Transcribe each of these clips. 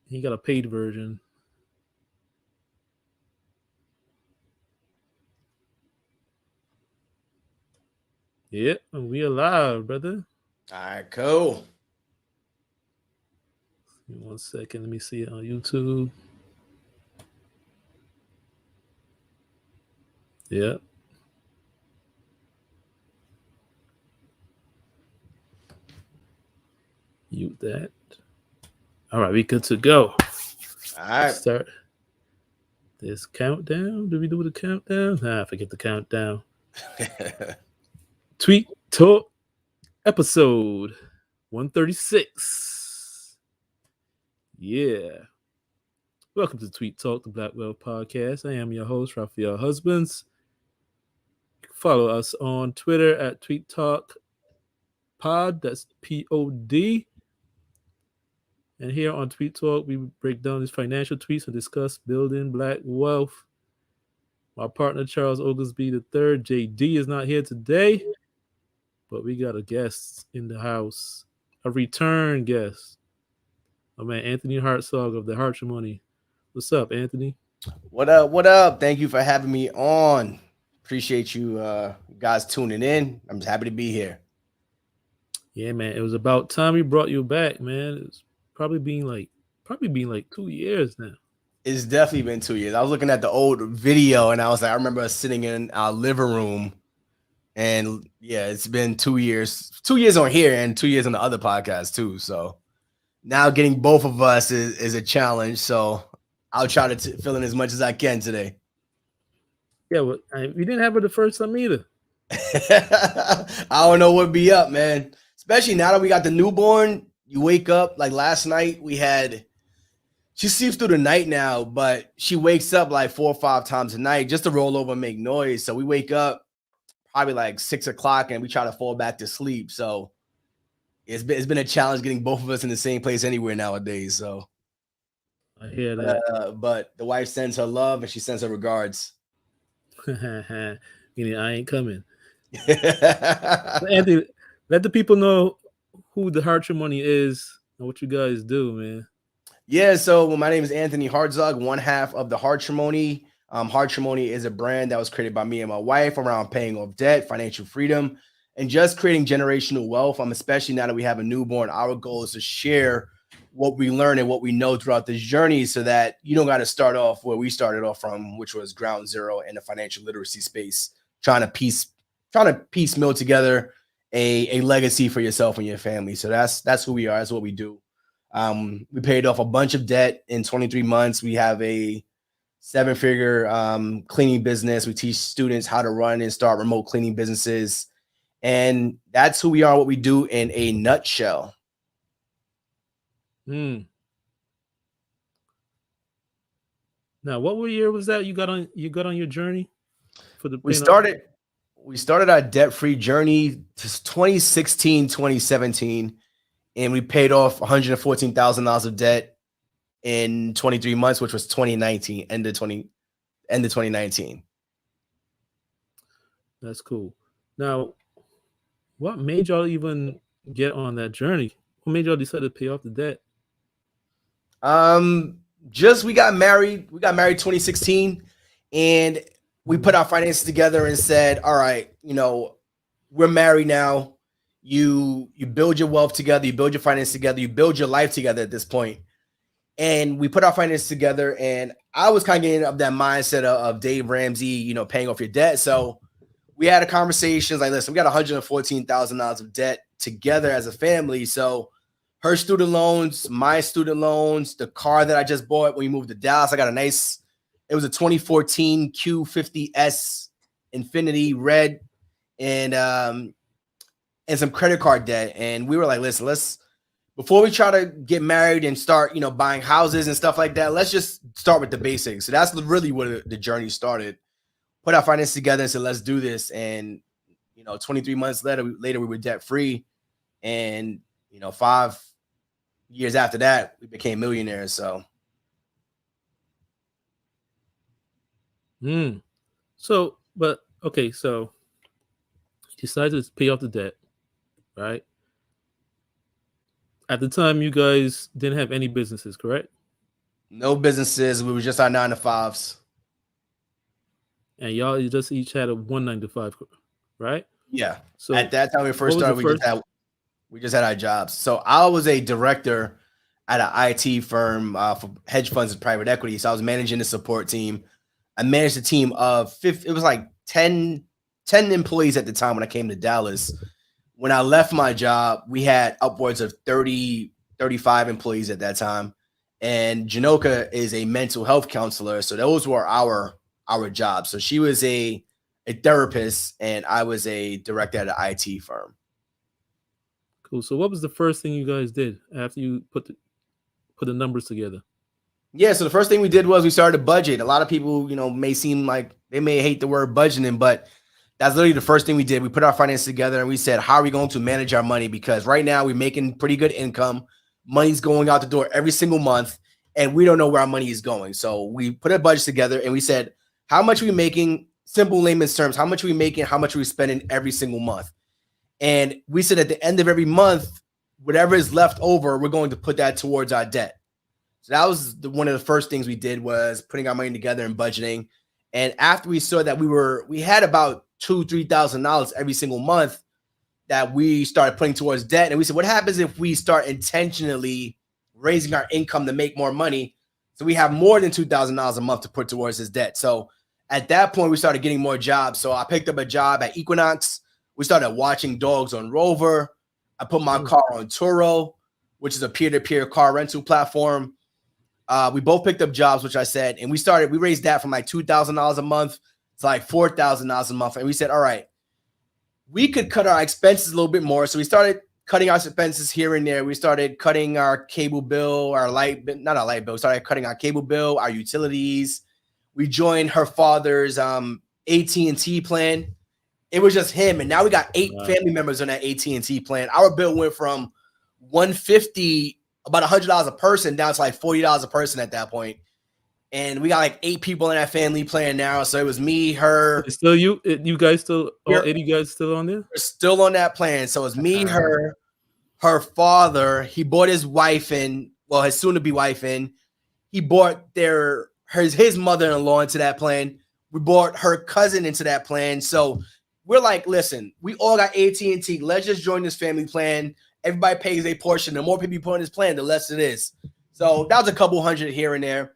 He got a paid version. Yep, and we alive, brother. All right, cool. Give me 1 second. Let me see it on YouTube. Yep, mute that. All right, we good to go. All right. Start this countdown. Do we do the countdown? Nah, forget the countdown. Tweet Talk episode 136. Yeah. Welcome to Tweet Talk, the Black Wealth Podcast. I am your host, Raphael Husbands. You can follow us on Twitter at Tweet Talk Pod. That's POD. And here on Tweet Talk, we break down these financial tweets and discuss building black wealth. My partner, Charles Oglesby III, JD, is not here today, but we got a guest in the house, a return guest. My man, Anthony Hartzog of the Hartzogs. What's up, Anthony? What up? What up? Thank you for having me on. Appreciate you guys tuning in. I'm just happy to be here. Yeah, man, it was about time we brought you back, man. It's probably been like 2 years now. It's definitely been 2 years. I was looking at the old video and I was like, I remember us sitting in our living room. And yeah, it's been 2 years. 2 years on here and 2 years on the other podcast too. So now getting both of us is a challenge. So I'll try to fill in as much as I can today. Yeah, well, we didn't have it the first time either. I don't know what be up, man. Especially now that we got the newborn. You wake up like last night. She sleeps through the night now, but she wakes up like 4 or 5 times a night just to roll over and make noise. So we wake up probably like 6 o'clock and we try to fall back to sleep. So it's been a challenge getting both of us in the same place anywhere nowadays. So I hear that. But the wife sends her love and she sends her regards. Meaning I ain't coming. Anthony, let the people know who the Hartzogs is and what you guys do, man. Yeah, so my name is Anthony Hartzog, one half of the Hartzogs. Hartzogs is a brand that was created by me and my wife around paying off debt, financial freedom, and just creating generational wealth. Especially now that we have a newborn, our goal is to share what we learn and what we know throughout this journey so that you don't got to start off where we started off from, which was ground zero in the financial literacy space, trying to piecemeal together a legacy for yourself and your family. So that's who we are. That's what we do. We paid off a bunch of debt in 23 months. We have a 7-figure cleaning business. We teach students how to run and start remote cleaning businesses. And that's who we are, what we do in a nutshell. Now, what year was that you got on your journey for the we started our debt-free journey to 2016, 2017. And we paid off $114,000 of debt in 23 months, which was 2019, end of 2019. That's cool. Now, what made y'all even get on that journey? What made y'all decide to pay off the debt? We got married. We got married 2016, and we put our finances together and said, all right, we're married now. You build your wealth together, you build your finances together, you build your life together at this point. And we put our finances together, and I was kind of getting up that mindset of Dave Ramsey, paying off your debt. So we had a conversation like, listen, we got $114,000 of debt together as a family. So her student loans, my student loans, the car that I just bought when we moved to Dallas, I got it was a 2014 Q50S Infinity red, and some credit card debt. And we were like, listen, before we try to get married and start, buying houses and stuff like that, let's just start with the basics. So that's really where the journey started. Put our finances together and said, let's do this. And, 23 months later, we were debt free. And, 5 years after that, we became millionaires. So. So you decided to pay off the debt, right? At the time, you guys didn't have any businesses, correct? No businesses. We were just our 9 to 5s. And y'all you just each had a 1 9 to 5, right? Yeah. At So that time we what first was the started, first? we just had our jobs. So I was a director at an IT firm for hedge funds and private equity. So I was managing the support team. I managed a team of 50, it was like 10 employees at the time when I came to Dallas. When I left my job, we had upwards of 30, 35 employees at that time. And Janoka is a mental health counselor. So those were our jobs. So she was a therapist and I was a director at an IT firm. Cool. So what was the first thing you guys did after you put the numbers together? Yeah, so the first thing we did was we started a budget. A lot of people, may seem like they may hate the word budgeting, but that's literally the first thing we did. We put our finances together and we said, how are we going to manage our money? Because right now we're making pretty good income. Money's going out the door every single month, and we don't know where our money is going. So we put a budget together and we said, how much are we making? Simple layman's terms, how much are we making? How much are we spending every single month? And we said at the end of every month, whatever is left over, we're going to put that towards our debt. So that was one of the first things we did was putting our money together and budgeting. And after we saw that we had about $2,000-$3,000 every single month that we started putting towards debt. And we said, what happens if we start intentionally raising our income to make more money? So we have more than $2,000 a month to put towards this debt. So at that point, we started getting more jobs. So I picked up a job at Equinox. We started watching dogs on Rover. I put my car on Turo, which is a peer-to-peer car rental platform. We both picked up jobs, which I said, and we raised that from like $2,000 a month to like $4,000 a month. And we said, all right, we could cut our expenses a little bit more. So we started cutting our expenses here and there. We started cutting our cable bill, not our light bill. We started cutting our cable bill, our utilities. We joined her father's AT&T plan. It was just him. And now we got 8 family members on that AT&T plan. Our bill went from 150, about $100 a person, down to like $40 a person at that point. And we got like 8 people in that family plan now. So it was me, her. It's still you guys still all 80 guys still on there? We're still on that plan. So it's me, her father. He brought his wife in, well, his soon-to-be wife in. He brought his mother-in-law into that plan. We brought her cousin into that plan. So we're like, listen, we all got AT&T. Let's just join this family plan. Everybody pays a portion. The more people you put on this plan, the less it is. So that was a couple hundred here and there.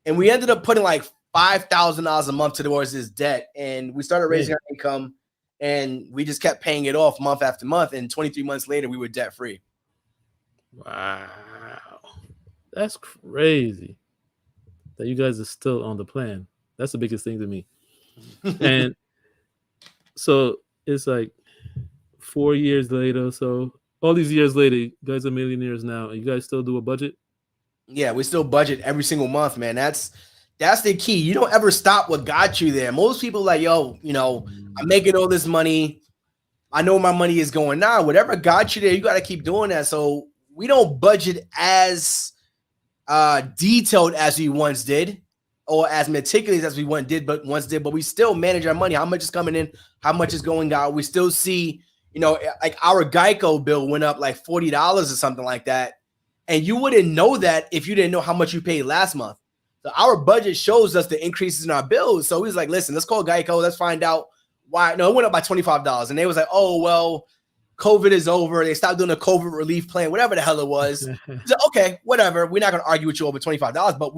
And we ended up putting like $5,000 a month towards this debt. And we started raising our income, and we just kept paying it off month after month. And 23 months later, we were debt free. Wow. That's crazy that you guys are still on the plan. That's the biggest thing to me. And so it's like 4 years later. So all these years later, you guys are millionaires now. You guys still do a budget? Yeah, we still budget every single month, man. That's the key. You don't ever stop what got you there. Most people like, yo, I'm making all this money. I know my money is going now. Whatever got you there, you got to keep doing that. So we don't budget as detailed as we once did, or as meticulous as we once did, but we still manage our money. How much is coming in? How much is going out? We still see, like our Geico bill went up like $40 or something like that. And you wouldn't know that if you didn't know how much you paid last month. So our budget shows us the increases in our bills. So he's like, listen, let's call Geico. Let's find out why. No, it went up by $25. And they was like, oh, well, COVID is over. They stopped doing a COVID relief plan, whatever the hell it was. He's like, okay, whatever. We're not going to argue with you over $25, but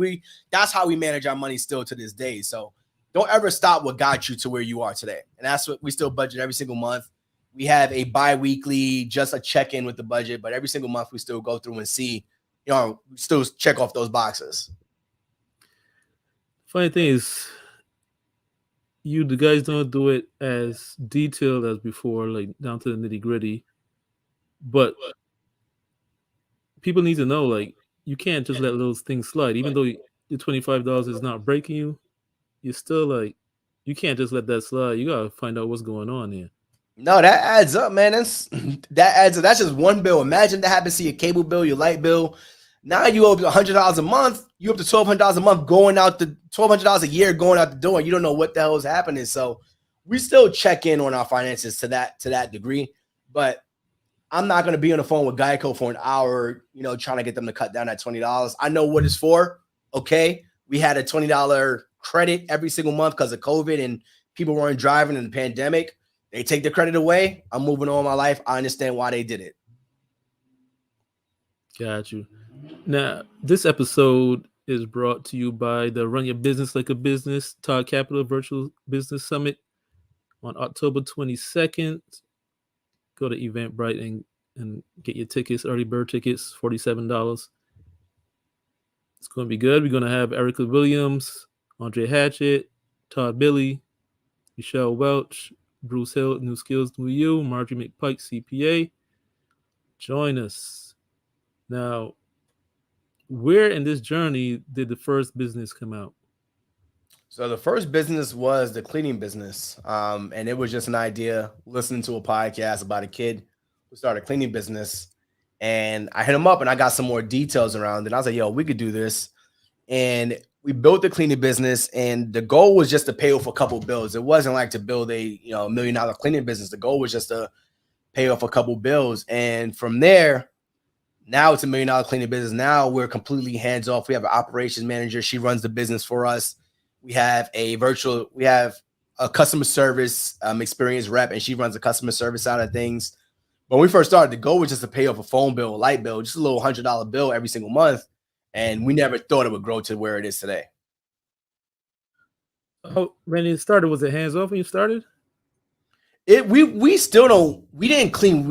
that's how we manage our money still to this day. So don't ever stop what got you to where you are today. And that's what we still budget every single month. We have a bi-weekly, just a check-in with the budget, but every single month we still go through and see, still check off those boxes. Funny thing is, the guys don't do it as detailed as before, like down to the nitty-gritty. But people need to know, like, you can't just let those things slide. Even though the $25 is not breaking you, you're still like, you can't just let that slide. You gotta find out what's going on here. No, that adds up, man. That adds up. That's just one bill. Imagine that happens to your cable bill, your light bill. Now you owe $100 a month. You up to $1,200 a month going out the $1,200 a year going out the door. You don't know what the hell is happening. So we still check in on our finances to that degree. But I'm not going to be on the phone with Geico for an hour, trying to get them to cut down that $20. I know what it's for. okay. We had a $20 credit every single month because of COVID and people weren't driving in the pandemic. They take the credit away. I'm moving on in my life. I understand why they did it. Got you. Now, this episode is brought to you by the Run Your Business Like a Business Todd Capital Virtual Business Summit on October 22nd. Go to Eventbrite and get your tickets, early bird tickets, $47. It's going to be good. We're going to have Erica Williams, Andre Hatchett, Todd Billy, Michelle Welch, Bruce Hill, New Skills, New You, Marjorie McPike, CPA. Join us. Now, where in this journey did the first business come out? So the first business was the cleaning business. And it was just an idea listening to a podcast about a kid who started a cleaning business. And I hit him up and I got some more details around it. I was like, yo, we could do this. And we built the cleaning business. And the goal was just to pay off a couple bills. It wasn't like to build a $1 million cleaning business. The goal was just to pay off a couple bills. And from there, now it's $1 million cleaning business. Now we're completely hands off. We have an operations manager. She runs the business for us. We have a customer service experience rep, and she runs the customer service side of things. When we first started, the goal was just to pay off a phone bill, a light bill, just a little $100 bill every single month. And we never thought it would grow to where it is today. Oh, when it started, was it hands off when you started? We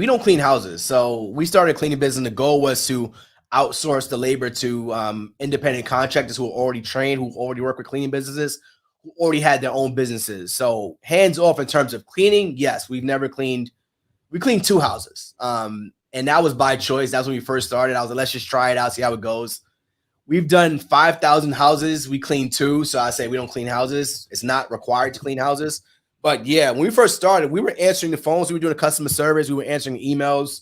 don't clean houses. So we started cleaning business. The goal was to outsource the labor to independent contractors who are already trained, who already work with cleaning businesses, who already had their own businesses. So hands off in terms of cleaning. Yes, we've never cleaned. We cleaned 2 houses. And that was by choice. That's when we first started. I was like, let's just try it out, see how it goes. We've done 5,000 houses. We cleaned 2. So I say we don't clean houses. It's not required to clean houses. But yeah, when we first started, we were answering the phones. We were doing customer service. We were answering emails.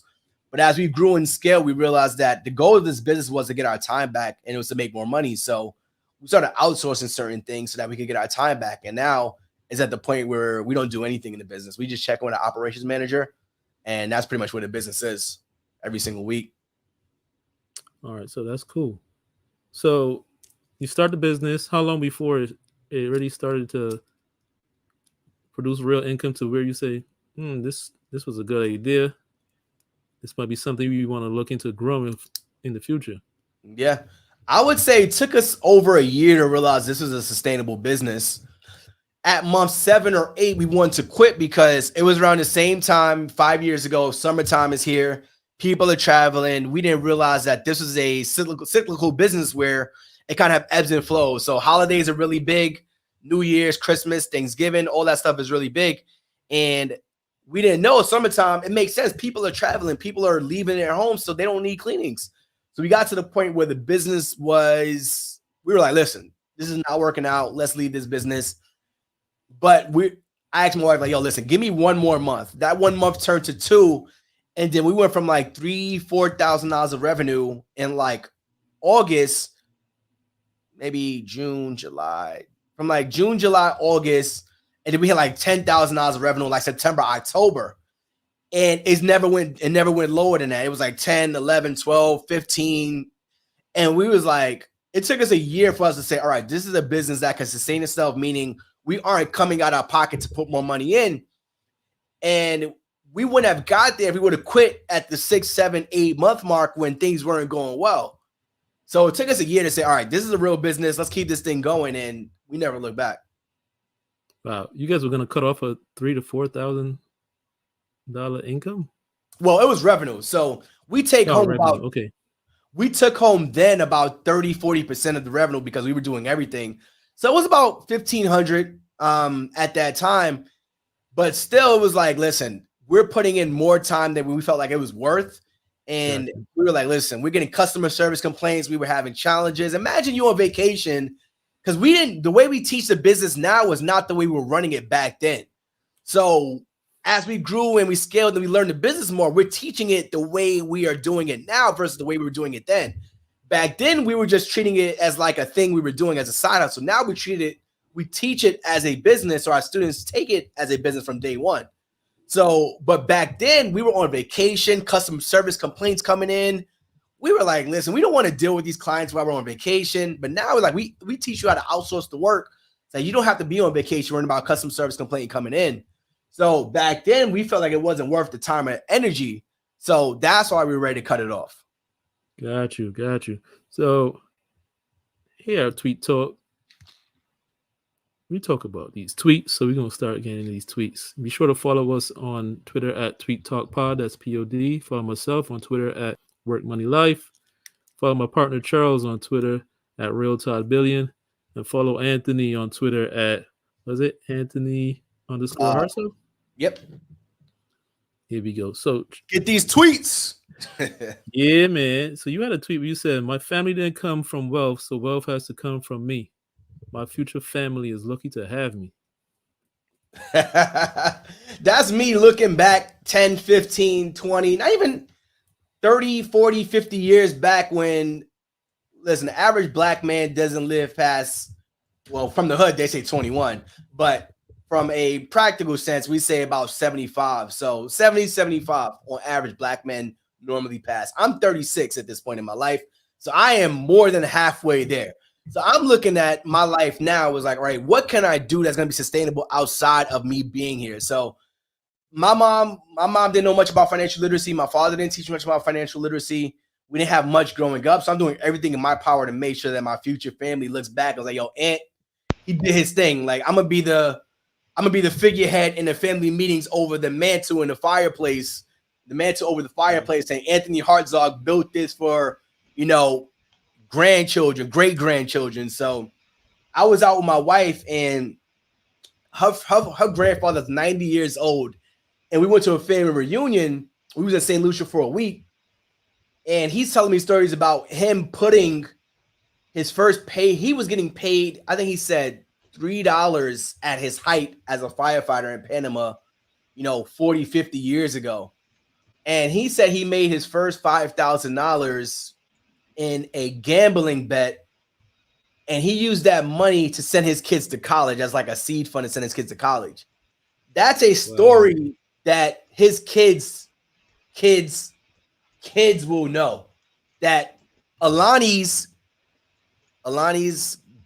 But as we grew in scale, we realized that the goal of this business was to get our time back, and it was to make more money. So we started outsourcing certain things so that we could get our time back. And now it's at the point where we don't do anything in the business. We just check in with the operations manager, and that's pretty much what the business is every single week. All right, so that's cool. So you start the business. How long before it really started to produce real income to where you say, this was a good idea. This might be something we want to look into growing in the future? Yeah, I would say it took us over a year to realize this was a sustainable business. At month 7 or 8, we wanted to quit because it was around the same time 5 years ago. Summertime is here. People are traveling. We didn't realize that this was a cyclical business where it kind of have ebbs and flows. So holidays are really big. New Year's, Christmas, Thanksgiving, all that stuff is really big. And we didn't know summertime, it makes sense. People are traveling. People are leaving their homes, so they don't need cleanings. So we got to the point where the business we were like, listen, this is not working out. Let's leave this business. But I asked my wife, like, yo, listen, give me 1 more month. That 1 month turned to 2. And then we went from like $3,000-$4,000 of revenue in like August, maybe June, July. From like June, July, August, and then we had like $10,000 of revenue in like September, October. And it never went lower than that. It was like 10, 11, 12, 15. And we was like, it took us a year for us to say, all right, this is a business that can sustain itself, meaning we aren't coming out of our pocket to put more money in. And we wouldn't have got there if we would have quit at the 6, 7, 8 month mark when things weren't going well. So it took us a year to say, all right, this is a real business. Let's keep this thing going. And we never looked back. Wow. You guys were going to cut off a $3,000 to $4,000 income? Well, it was revenue. So we take home revenue. We took home then about 30-40% of the revenue because we were doing everything. So it was about $1,500 at that time. But still, it was like, listen, we're putting in more time than we felt like it was worth. And we were like, listen, we're getting customer service complaints. We were having challenges. Imagine you on vacation, because the way we teach the business now was not the way we were running it back then. So as we grew and we scaled and we learned the business more, we're teaching it the way we are doing it now versus the way we were doing it then. Back then, we were just treating it as like a thing we were doing as a side hustle. So now we teach it as a business, or our students take it as a business from day one. So, but back then we were on vacation, customer service complaints coming in. we were like, listen, we don't want to deal with these clients while we're on vacation. But now we're like, we teach you how to outsource the work. So you don't have to be on vacation worrying about customer service complaint coming in. So back then we felt like it wasn't worth the time and energy. So that's why we were ready to cut it off. Got you. So here at Tweet Talk, we talk about these tweets. So we're going to start getting these tweets. Be sure to follow us on Twitter at Tweet Talk Pod. That's POD. Follow myself on Twitter at Work Money Life. Follow my partner Charles on Twitter at Real Todd Billion. And follow Anthony on Twitter at, was it Anthony _ Hartzog? Yep. Here we go. So get these tweets. Yeah, man. So you had a tweet where you said, my family didn't come from wealth, so wealth has to come from me. My future family is lucky to have me. That's me looking back 10, 15, 20, not even 30, 40, 50 years back when, listen, the average black man doesn't live past, well, from the hood, they say 21. But from a practical sense, we say about 75. So 70, 75 on average black men normally pass. I'm 36 at this point in my life. So I am more than halfway there. So I'm looking at my life now was like, all right, what can I do that's going to be sustainable outside of me being here? So my mom didn't know much about financial literacy. My father didn't teach me much about financial literacy. We didn't have much growing up. So I'm doing everything in my power to make sure that my future family looks back. I was like, yo, Aunt, he did his thing. Like, I'm gonna be the figurehead in the family meetings over the mantle in the fireplace, saying Anthony Hartzog built this for, grandchildren, great grandchildren. So I was out with my wife, and her grandfather's 90 years old, and we went to a family reunion. We was in St. Lucia for a week, and he's telling me stories about him putting his first pay. He was getting paid, I think he said $3 at his height as a firefighter in Panama, 40, 50 years ago. And he said he made his first $5,000 in a gambling bet, and he used that money to send his kids to college as like a seed fund to send his kids to college. That's a story that his kids will know, that Alani's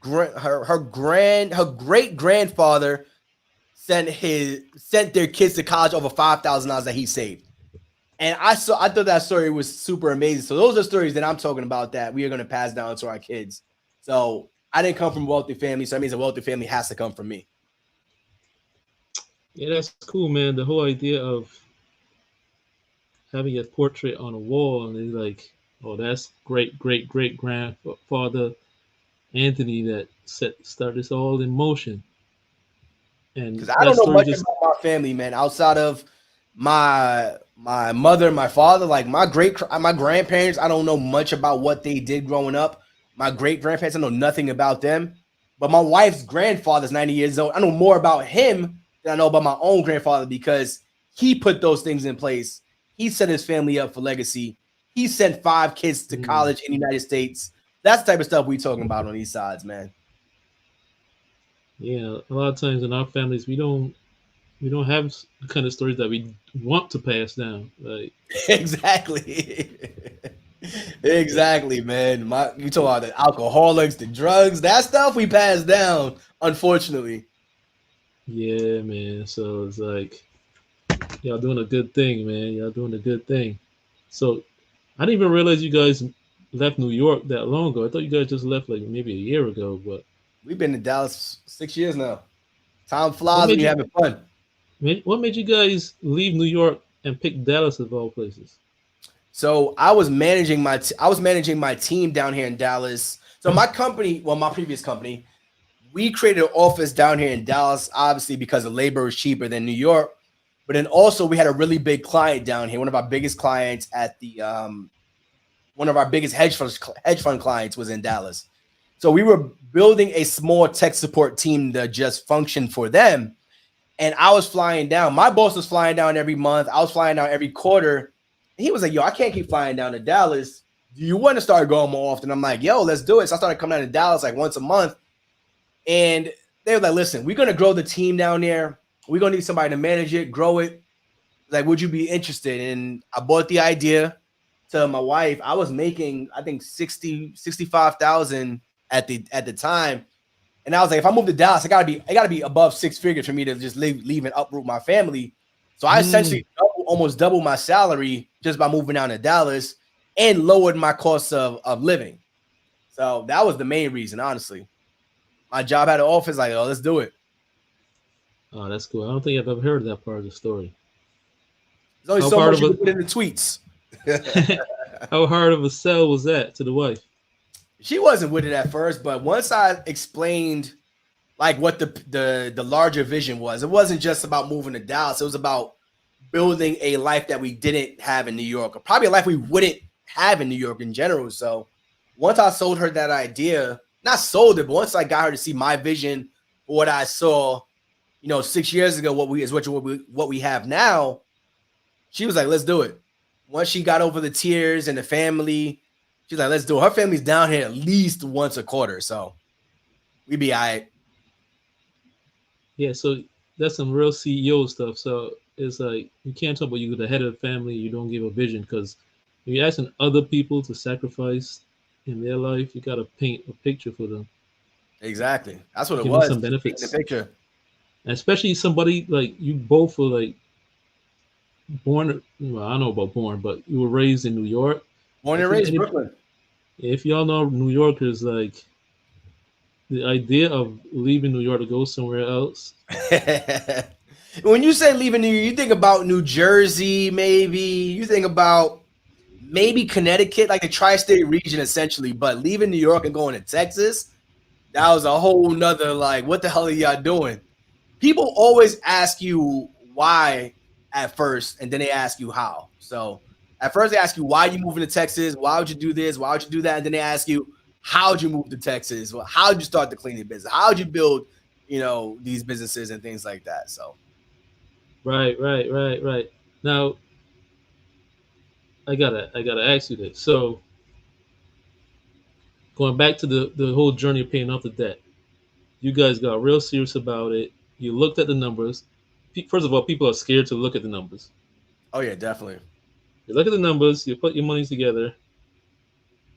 her great grandfather sent their kids to college over $5,000 that he saved. And I thought that story was super amazing. So those are stories that I'm talking about that we are going to pass down to our kids. So I didn't come from a wealthy family, so that means a wealthy family has to come from me. Yeah, that's cool, man. The whole idea of having a portrait on a wall, and it's like, oh, that's great grandfather Anthony that started this all in motion. And because I don't know much about my family, man, outside of my mother and my father. Like my grandparents, I don't know much about what they did growing up. My great grandparents, I know nothing about them. But my wife's grandfather's 90 years old. I know more about him than I know about my own grandfather, because he put those things in place. He set his family up for legacy. He sent 5 kids to college in the United States. That's the type of stuff we're talking about on these sides, man. Yeah, a lot of times in our families, we don't have the kind of stories that we want to pass down. Like exactly, man. You talk about the alcoholics, the drugs, that stuff we pass down, unfortunately. Yeah, man. So it's like y'all doing a good thing, man. Y'all doing a good thing. So I didn't even realize you guys left New York that long ago. I thought you guys just left like maybe a year ago, but we've been in Dallas 6 years now. Time flies when you're having fun. What made you guys leave New York and pick Dallas of all places? So I was managing my team down here in Dallas. So my company, my previous company, we created an office down here in Dallas, obviously because the labor is cheaper than New York. But then also we had a really big client down here. One of our biggest clients at the one of our biggest hedge fund clients was in Dallas. So we were building a small tech support team to just function for them. And I was flying down. My boss was flying down every month. I was flying down every quarter. And he was like, yo, I can't keep flying down to Dallas. Do you want to start going more often? I'm like, yo, let's do it. So I started coming down to Dallas like once a month. And they were like, listen, we're going to grow the team down there. We're going to need somebody to manage it, grow it. Like, would you be interested? And I bought the idea. to my wife, I was making I think 65,000 at the time. And I was like, if I move to Dallas, I gotta be above six figures for me to just leave and uproot my family. So I Mm. essentially almost doubled my salary just by moving down to Dallas and lowered my cost of living. So that was the main reason, honestly. My job had an office, like, oh, let's do it. Oh, that's cool. I don't think I've ever heard that part of the story. There's only How so hard much of you a can put in the tweets. how hard of a sell was that to the wife? She wasn't with it at first, but once I explained like what the larger vision was, it wasn't just about moving to Dallas. It was about building a life that we didn't have in New York, or probably a life we wouldn't have in New York in general. So once I sold her that idea, not sold it, but once I got her to see my vision for what I saw, 6 years ago, what we have now, she was like, let's do it. Once she got over the tears and the family, she's like, let's do it. Her family's down here at least once a quarter. So we be all right. Yeah, so that's some real CEO stuff. So it's like you can't talk about you the head of the family. You don't give a vision because when you're asking other people to sacrifice in their life, you got to paint a picture for them, Exactly. That's what it give them was. some Just painting the benefits. picture. And especially somebody like you both were like born. Well, I don't know about born, but you were raised in New York. Born I and think raised Brooklyn. if y'all know New Yorkers, like the idea of leaving New York to go somewhere else. When you say leaving New York, you think about New Jersey, maybe. You think about maybe Connecticut, like the tri-state region, essentially. But leaving New York and going to Texas, that was a whole nother like, what the hell are y'all doing? People always ask you why at first, and then they ask you how. So at first they ask you why you moving to Texas, why would you do this, why would you do that, and then they ask you how'd you move to Texas, well, how'd you start the cleaning business, how'd you build, these businesses and things like that. So Right, right, right, right. Now I gotta ask you this. So going back to the whole journey of paying off the debt, you guys got real serious about it. You looked at the numbers. First of all, people are scared to look at the numbers. oh yeah, definitely. You look at the numbers. You put your money together.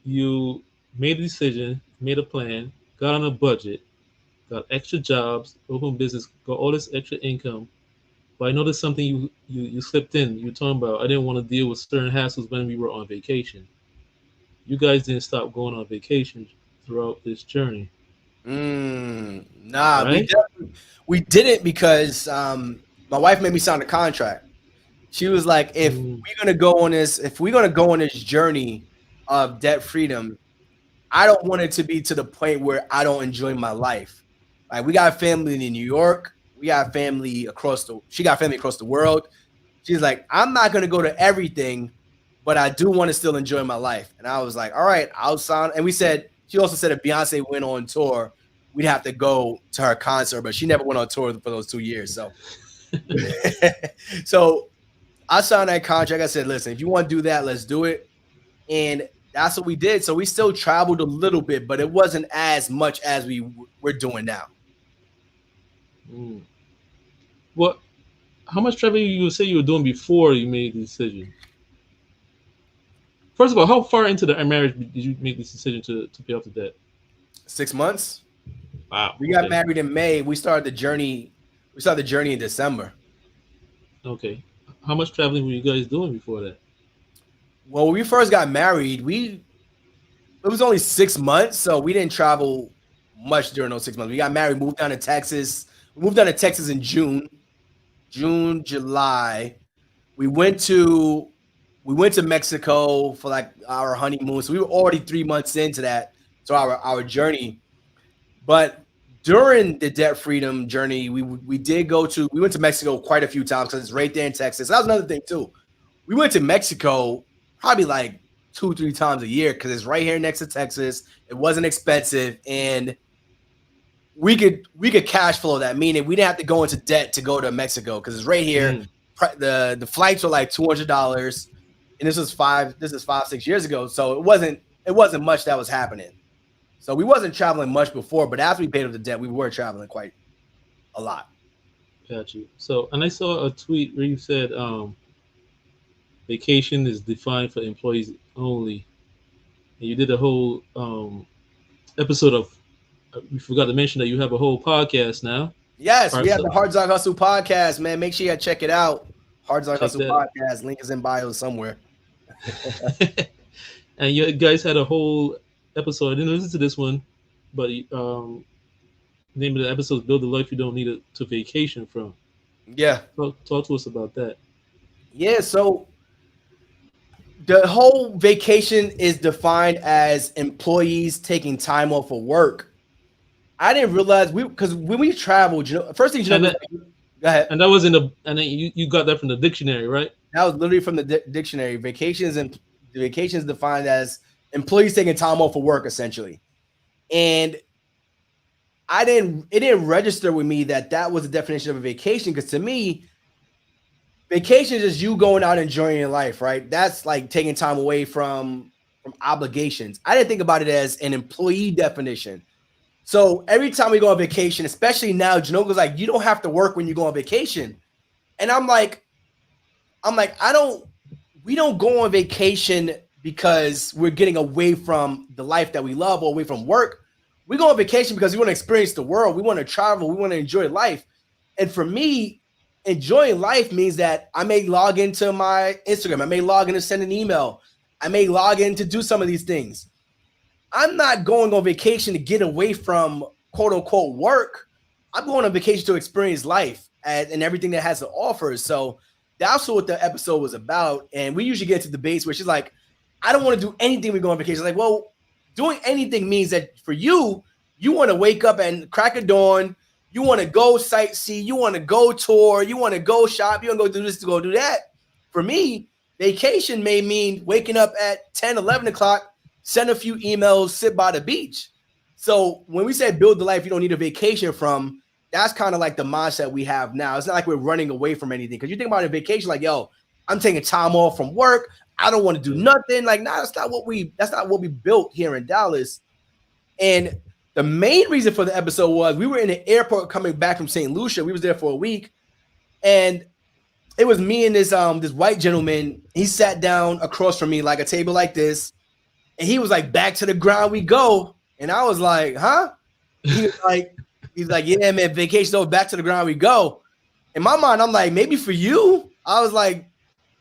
You made a decision, made a plan, got on a budget, got extra jobs, open business, got all this extra income. But I noticed something you slipped in. You were talking about I didn't want to deal with certain hassles when we were on vacation. You guys didn't stop going on vacation throughout this journey, Nah, right? we didn't because my wife made me sign a contract. She was like, Mm, if we're gonna go on this journey of debt freedom, I don't want it to be to the point where I don't enjoy my life. Like we got family in New York, she got family across the world. She's like, I'm not gonna go to everything, but I do want to still enjoy my life. And I was like, all right, I'll sign. And she also said if Beyonce went on tour, we'd have to go to her concert, but she never went on tour for those 2 years. So, so I signed that contract. I said, listen, if you want to do that, let's do it. And that's what we did. So we still traveled a little bit, but it wasn't as much as we're doing now. mm. What? How much traveling you would say you were doing before you made the decision? First of all, how far into the marriage did you make this decision to pay off the debt? 6 months. Wow. We got Okay. married in May. We started the journey. We started the journey in December. Okay. How much traveling were you guys doing before that? Well, when we first got married, it was only 6 months, so we didn't travel much during those 6 months. We got married, moved down to Texas. We moved down to Texas in June, July. We went to we went to Mexico for like our honeymoon. So we were already 3 months into that, so our journey. But during the debt freedom journey, we went to Mexico quite a few times because it's right there in Texas. That was another thing too. We went to Mexico probably like 2-3 times a year because it's right here next to Texas. It wasn't expensive, and we could cash flow that. Meaning we didn't have to go into debt to go to Mexico because it's right here. Mm, The flights were like $200, and this is 5-6 years ago. So it wasn't much that was happening. So we wasn't traveling much before, but after we paid off the debt, we were traveling quite a lot. got you. So, and I saw a tweet where you said vacation is defined for employees only. And you did a whole episode of. We forgot to mention that you have a whole podcast now. Yes, we have Hartzog. the Hartzog Hustle podcast, man. Make sure you check it out. Hartzog Check Hustle that. podcast. Link is in bio somewhere. And you guys had a whole episode. I didn't listen to this one, but name of the episode is "Build the Life You Don't Need to Vacation From." Yeah. Talk to us about that. Yeah. So the whole vacation is defined as employees taking time off of work. I didn't realize because when we traveled, first thing And go ahead. and that was in the and then you got that from the dictionary, right? That was literally from the dictionary. Vacations defined as employees taking time off of work, essentially. And it didn't register with me that was the definition of a vacation, because to me, vacation is just you going out enjoying your life, right? That's like taking time away from obligations. I didn't think about it as an employee definition. So every time we go on vacation, especially now, Janoka's like, you don't have to work when you go on vacation. And I'm like, we don't go on vacation because we're getting away from the life that we love or away from work. We go on vacation because we want to experience the world. We want to travel. We want to enjoy life. And for me, enjoying life means that I may log into my Instagram. I may log in to send an email. I may log in to do some of these things. I'm not going on vacation to get away from quote unquote work. I'm going on vacation to experience life and everything that has to offer. So that's what the episode was about. And we usually get to debates where she's like, I don't want to do anything when we go on vacation. Like, well, doing anything means that for you want to wake up and crack of dawn. You want to go sightsee. You want to go tour. You want to go shop. You want to go do this, to go do that. For me, vacation may mean waking up at 10, 11 o'clock, send a few emails, sit by the beach. So when we say build the life you don't need a vacation from, that's kind of like the mindset we have now. It's not like we're running away from anything. Because you think about a vacation, like, yo, I'm taking time off from work. I don't want to do nothing. Like, nah, that's not what we built here in Dallas. And the main reason for the episode was we were in the airport coming back from St. Lucia. We was there for a week. And it was me and this white gentleman. He sat down across from me, like a table like this. And he was like, back to the ground we go. And I was like, huh? He's like, yeah, man, vacation over, back to the ground we go. In my mind, I'm like, maybe for you. I was like,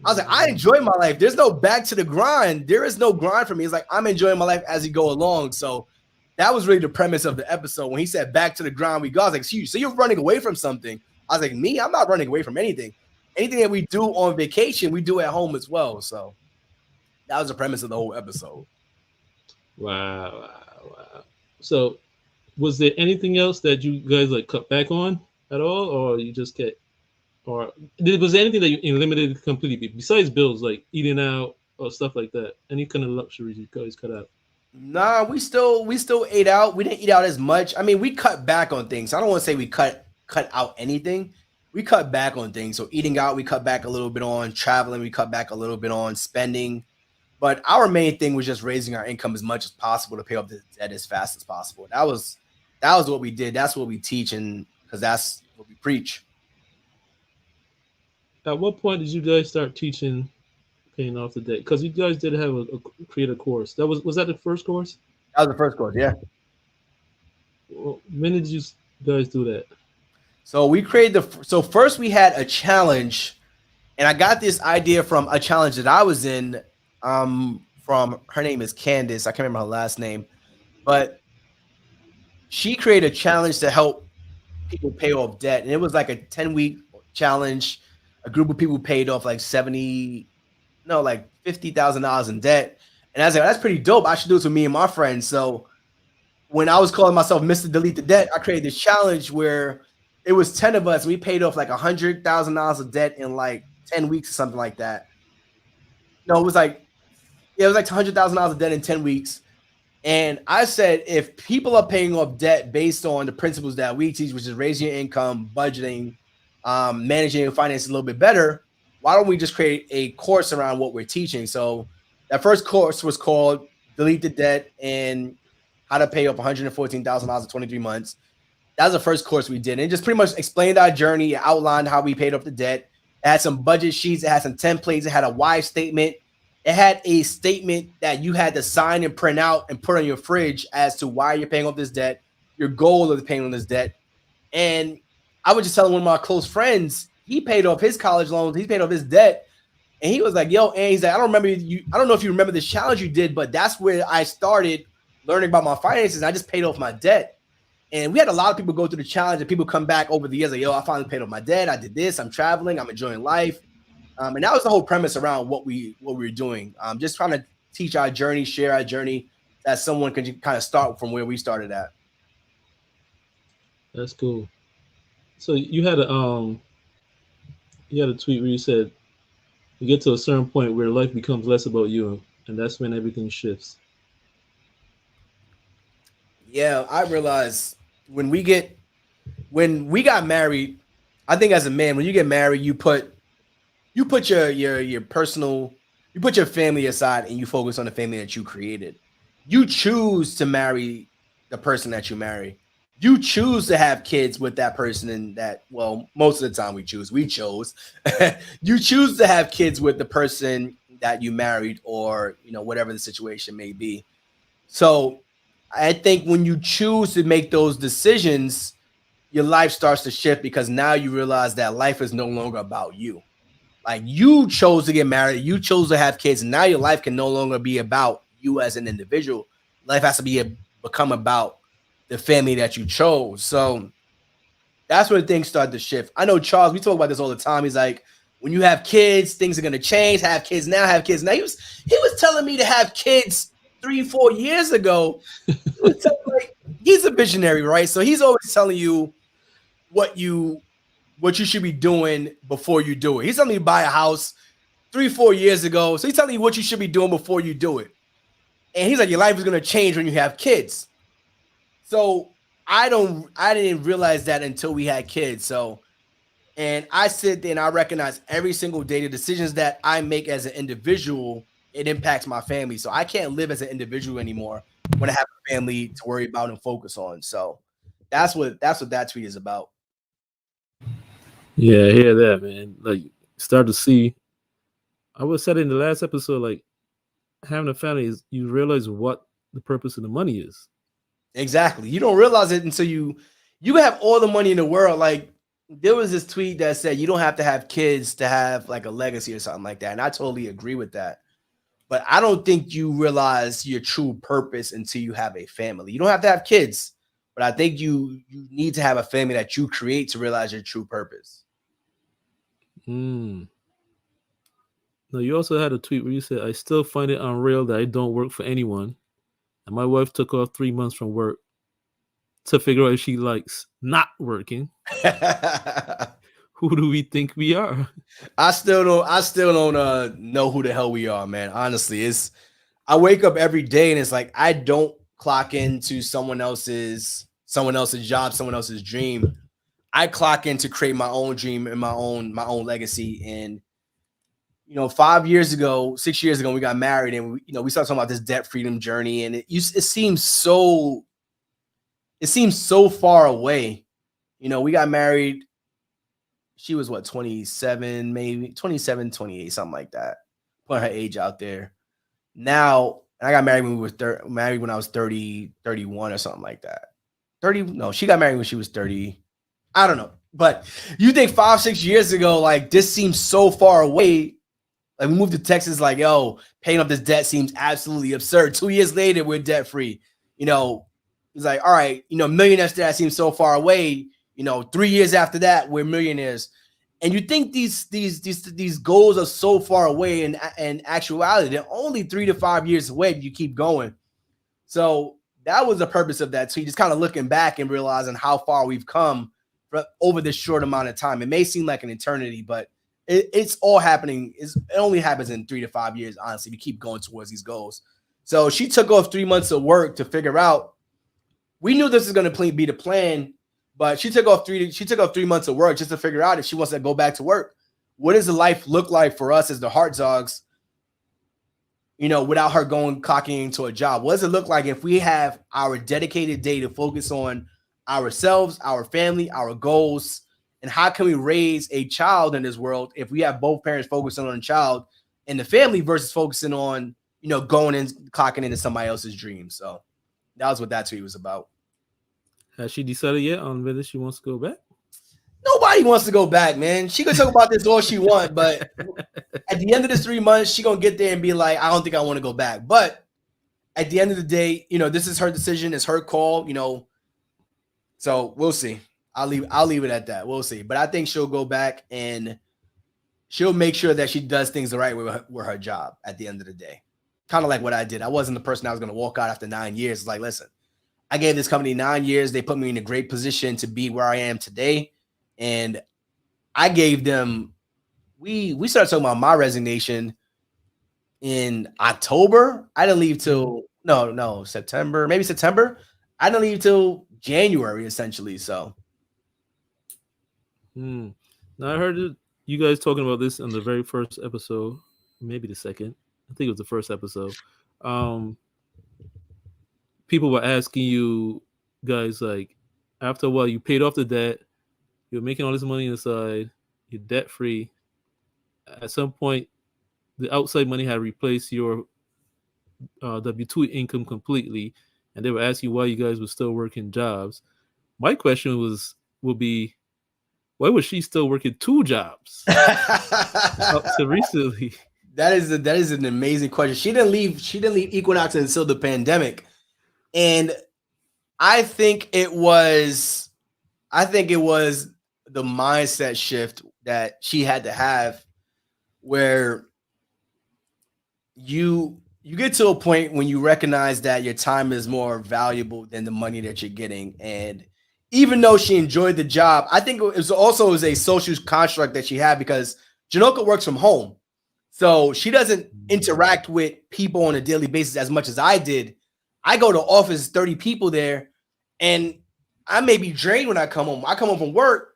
I enjoy my life. There's no back to the grind. There is no grind for me. It's like, I'm enjoying my life as we go along. So that was really the premise of the episode. When he said back to the ground we go, I was like, so you're running away from something. I was like, me, I'm not running away from anything. Anything that we do on vacation, we do at home as well. So that was the premise of the whole episode. Wow. So was there anything else that you guys like cut back on at all, or you just get, or was there anything that you eliminated completely besides bills, like eating out or stuff like that? Any kind of luxuries you guys cut out? Nah, we still ate out. We didn't eat out as much. I mean, we cut back on things. I don't want to say we cut out anything. We cut back on things. So eating out, we cut back a little bit on. Traveling, we cut back a little bit on. Spending. But our main thing was just raising our income as much as possible to pay off the debt as fast as possible. That was what we did. That's what we teach, and because that's what we preach. At what point did you guys start teaching paying off the debt? Because you guys did have a create a course. Was that the first course? That was the first course, yeah. Well, when did you guys do that? So we created so first we had a challenge, and I got this idea from a challenge that I was in. From her name is Candace. I can't remember her last name, but she created a challenge to help people pay off debt, and it was like a 10-week challenge. A group of people paid off like $50,000 in debt, and I was like, that's pretty dope. I should do this with me and my friends. So when I was calling myself Mr. Delete the Debt, I created this challenge where it was 10 of us. We paid off like $100,000 of debt in like 10 weeks or something like that. No, it was like $100,000 of debt in 10 weeks. And I said, if people are paying off debt based on the principles that we teach, which is raising your income, budgeting, managing your finances a little bit better, why don't we just create a course around what we're teaching? So that first course was called Delete the Debt and How to Pay Off $114,000 in 23 months. That was the first course we did. And it just pretty much explained our journey, outlined how we paid off the debt. It had some budget sheets, it had some templates, it had a why statement, it had a statement that you had to sign and print out and put on your fridge as to why you're paying off this debt, your goal of paying on this debt. And I was just telling one of my close friends, he paid off his college loans, he paid off his debt. And he was like, yo, and he's like, I don't know if you remember this challenge you did, but that's where I started learning about my finances. I just paid off my debt. And we had a lot of people go through the challenge, and people come back over the years like, yo, I finally paid off my debt. I did this. I'm traveling. I'm enjoying life. And that was the whole premise around what we were doing. Just trying to teach our journey, share our journey, that someone can kind of start from where we started at. That's cool. So you had a tweet where you said you get to a certain point where life becomes less about you, and that's when everything shifts. Yeah, I realized when we got married, I think as a man, when you get married, you put your personal, you put your family aside and you focus on the family that you created. You choose to marry the person that you marry. You choose to have kids with that person, and that, well, most of the time we chose. You choose to have kids with the person that you married, or whatever the situation may be. So I think when you choose to make those decisions, your life starts to shift, because now you realize that life is no longer about you. Like, you chose to get married, you chose to have kids, and now your life can no longer be about you as an individual. Life has to become about the family that you chose. So that's when things start to shift. I know Charles, we talk about this all the time. He's like, when you have kids, things are gonna change. Have kids now, have kids now. He was telling me to have kids 3-4 years ago. He's a visionary, right? So he's always telling you what you should be doing before you do it. He's telling me to buy a house 3-4 years ago. So he's telling you what you should be doing before you do it. And he's like, your life is going to change when you have kids. So I didn't realize that until we had kids. So, and I sit there and I recognize every single day the decisions that I make as an individual, it impacts my family. So I can't live as an individual anymore when I have a family to worry about and focus on. So that's what that tweet is about. Yeah, I hear that, man. Like, start to see. I was said in the last episode, like, having a family is, you realize what the purpose of the money is. Exactly. You don't realize it until you have all the money in the world. Like, there was this tweet that said you don't have to have kids to have like a legacy or something like that. And I totally agree with that. But I don't think you realize your true purpose until you have a family. You don't have to have kids, but I think you need to have a family that you create to realize your true purpose. No, you also had a tweet where you said, I still find it unreal that I don't work for anyone. And my wife took off 3 months from work to figure out if she likes not working. Who do we think we are? I still don't know who the hell we are, man. Honestly, I wake up every day and it's like I don't clock into someone else's job, someone else's dream. I clock in to create my own dream and my own legacy. And 6 years ago, we got married, and we started talking about this debt freedom journey, and it seems so far away. We got married. She was 27, maybe 27, 28, something like that. Put her age out there. Now, I got married when I was 30, 31 or something like that. 30, no, she got married when she was 30. I don't know. But you think 5-6 years ago, like, this seems so far away. Like, we moved to Texas, like, yo, paying off this debt seems absolutely absurd. 2 years later, we're debt free. It's like, all right, millionaire status seems so far away. 3 years after that, we're millionaires. And you think these goals are so far away, and in actuality, they're only 3 to 5 years away if you keep going. So that was the purpose of that tweet, just kind of looking back and realizing how far we've come over this short amount of time. It may seem like an eternity, but it's all happening. It only happens in 3 to 5 years, honestly, if you keep going towards these goals. So she took off 3 months of work to figure out. We knew this was going to be the plan, but she took off 3 months of work just to figure out if she wants to go back to work. What does the life look like for us as the Hartzogs, without her clocking into a job? What does it look like if we have our dedicated day to focus on ourselves, our family, our goals, And how can we raise a child in this world if we have both parents focusing on the child and the family versus focusing on, going and clocking into somebody else's dreams? So that was what that tweet was about. Has she decided yet on whether she wants to go back? Nobody wants to go back, man. She can talk about this all she wants, but at the end of this 3 months, she gonna get there and be like, I don't think I want to go back. But at the end of the day, this is her decision, it's her call, So we'll see. I'll leave it at that. We'll see. But I think she'll go back and she'll make sure that she does things the right way with her job at the end of the day. Kind of like what I did. I wasn't the person that was going to walk out after 9 years. It's like, listen, I gave this company 9 years. They put me in a great position to be where I am today. And I gave them, we started talking about my resignation in October. I didn't leave till, September, maybe September. I didn't leave till January, essentially. So. Now, I heard you guys talking about this in the very first episode, maybe the second. I think it was the first episode. People were asking you guys, like, after a while, you paid off the debt, you're making all this money inside, you're debt free. At some point, the outside money had replaced your W-2 income completely, and they were asking why you guys were still working jobs. My question would be, why was she still working 2 jobs up to recently? That is an amazing question. She didn't leave Equinox until the pandemic. And I think it was the mindset shift that she had to have, where you get to a point when you recognize that your time is more valuable than the money that you're getting. And even though she enjoyed the job, I think it was also a social construct that she had, because Janoka works from home. So she doesn't interact with people on a daily basis as much as I did. I go to office, 30 people there, and I may be drained when I come home. I come home from work.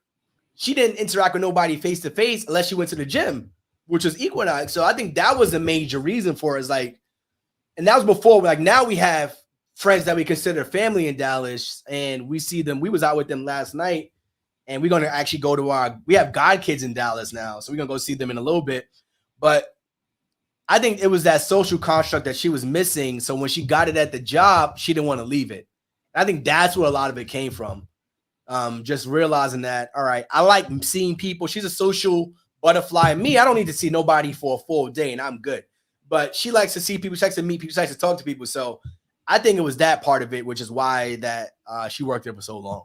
She didn't interact with nobody face to face unless she went to the gym, which was Equinox. So I think that was a major reason for it. Is like, and that was before, like, now we have friends that we consider family in Dallas, and we see them. We was out with them last night, and we're going to actually go to we have godkids in Dallas now. So we're going to go see them in a little bit. But I think it was that social construct that she was missing. So when she got it at the job, she didn't want to leave it. I think that's where a lot of it came from. Just realizing that, all right, I like seeing people. She's a social butterfly. Me, I don't need to see nobody for a full day, and I'm good. But she likes to see people. She likes to meet people. She likes to talk to people. So I think it was that part of it, which is why that she worked there for so long.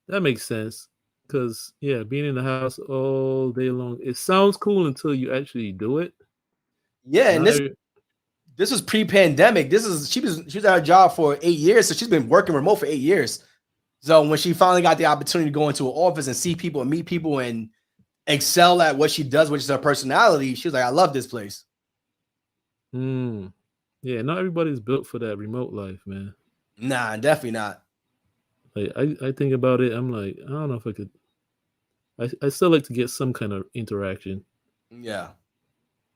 That makes sense. Because, yeah, being in the house all day long, it sounds cool until you actually do it. Yeah, and this was pre-pandemic. She was at her job for 8 years, so she's been working remote for 8 years. So when she finally got the opportunity to go into an office and see people and meet people and excel at what she does, which is her personality, she was like, I love this place. Yeah, not everybody's built for that remote life, man. Nah, definitely not. Like, I think about it, I'm like, I don't know if I could. I still like to get some kind of interaction. Yeah.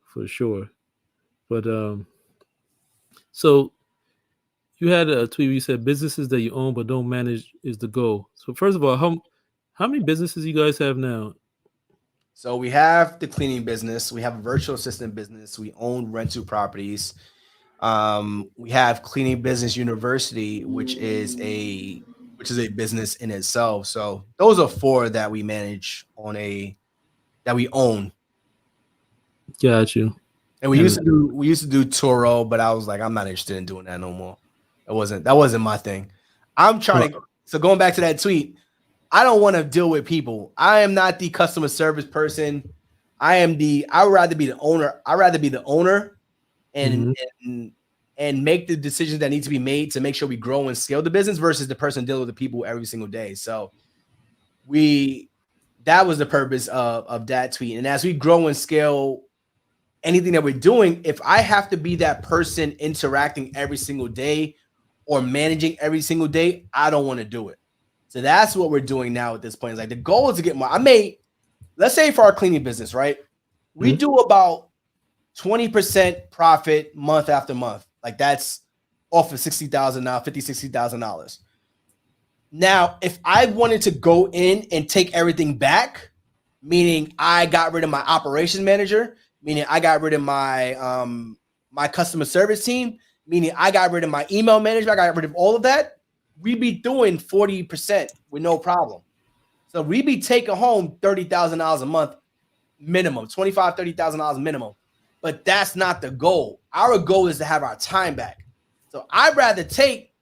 For sure. But so you had a tweet where you said businesses that you own but don't manage is the goal. So first of all, how many businesses you guys have now? So we have the cleaning business, we have a virtual assistant business, we own rental properties. We have Cleaning Business University, which is a business in itself. So those are 4 that we manage that we own. Got you. And we used to do Turo, but I was like, I'm not interested in doing that no more. That wasn't my thing. I'm trying to. So going back to that tweet, I don't want to deal with people. I am not the customer service person. I would rather be the owner. I'd rather be the owner and make the decisions that need to be made to make sure we grow and scale the business versus the person dealing with the people every single day. So that was the purpose of that tweet. And as we grow and scale anything that we're doing, if I have to be that person interacting every single day or managing every single day, I don't want to do it. So that's what we're doing now at this point. It's like the goal is to get more. Let's say for our cleaning business, right? We do about 20% profit month after month. Like that's off of $60,000 now, $50,000, $60,000. Now, if I wanted to go in and take everything back, meaning I got rid of my operations manager, meaning I got rid of my customer service team, meaning I got rid of my email management, I got rid of all of that, we'd be doing 40% with no problem. So we'd be taking home $30,000 a month minimum, $25,000, $30,000 minimum. But that's not the goal. Our goal is to have our time back. So I'd rather take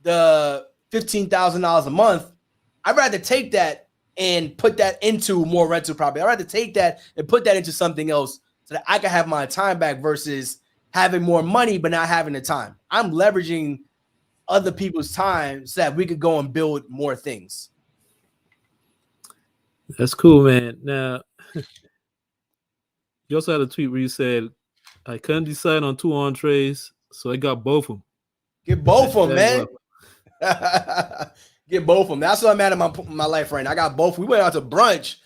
the $15,000 a month. I'd rather take that and put that into more rental property. I'd rather take that and put that into something else so that I can have my time back versus having more money but not having the time. I'm leveraging other people's time so that we could go and build more things. That's cool, man. Now, you also had a tweet where you said, I couldn't decide on 2 entrees, so I got both of them. Get both of them, man. Get both of them. That's what I'm at in my life right now. I got both. We went out to brunch,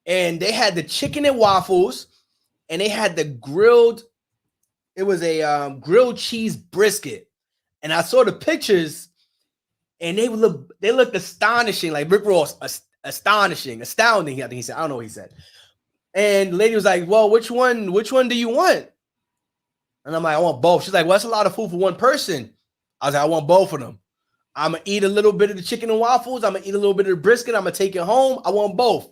and they had the chicken and waffles, and they had the grilled. It was a grilled cheese brisket, and I saw the pictures, and they looked astonishing, like Rick Ross, astounding. I think he said. I don't know what he said. And the lady was like, "Well, which one do you want?" And I'm like, "I want both." She's like, "Well, that's a lot of food for one person." I was like, "I want both of them. I'm going to eat a little bit of the chicken and waffles. I'm going to eat a little bit of the brisket. I'm going to take it home. I want both."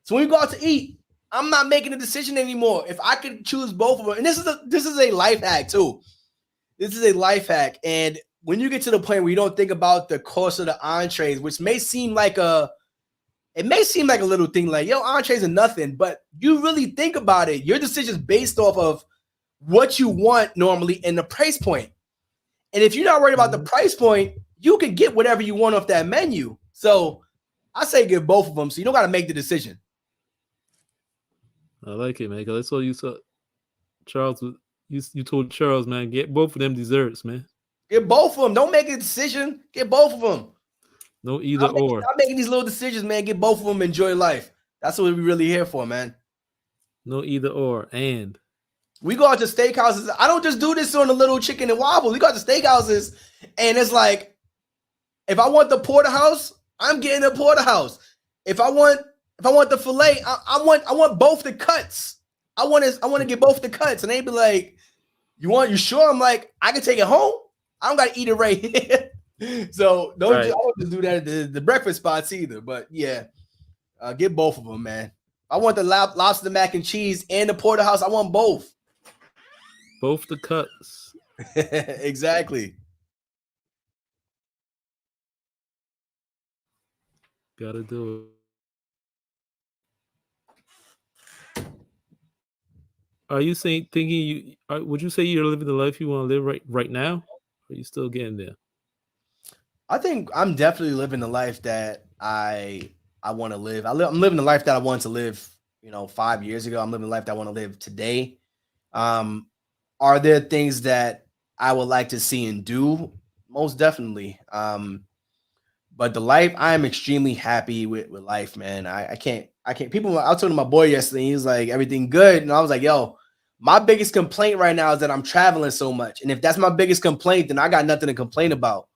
So when we go out to eat, I'm not making a decision anymore. If I could choose both of them, and this is a life hack too. This is a life hack. And when you get to the point where you don't think about the cost of the entrees, which may seem like a little thing, like, yo, entrees are nothing, but you really think about it. Your decision is based off of what you want normally and the price point. And if you're not worried about the price point, you can get whatever you want off that menu. So I say get both of them, so you don't got to make the decision. I like it, man. Because that's all you saw. Charles, you told Charles, man, get both of them desserts, man. Get both of them. Don't make a decision. Get both of them. No either or. I'm making these little decisions, man. Get both of them. Enjoy life. That's what we're really here for, man. No either or. And we go out to steakhouses. I don't just do this on the little chicken and waffle. We go out to steakhouses, and it's like, if I want the porterhouse, I'm getting the porterhouse. If I want the filet, I want both the cuts. I want to get both the cuts, and they be like, "You sure?" I'm like, I can take it home. I don't got to eat it right here. So I don't just do that at the breakfast spots either. But yeah, get both of them, man. I want the lobster mac and cheese and the porterhouse. I want both. Both the cuts. Exactly. Gotta do it. Are you would you say you're living the life you want to live right now? Or are you still getting there? I think I'm definitely living the life that I want to live. I'm living the life that I wanted to live, 5 years ago. I'm living the life that I want to live today. Are there things that I would like to see and do? Most definitely. But the life, I am extremely happy with life, man. I can't. I was talking to my boy yesterday. He was like, everything good. And I was like, yo, my biggest complaint right now is that I'm traveling so much. And if that's my biggest complaint, then I got nothing to complain about.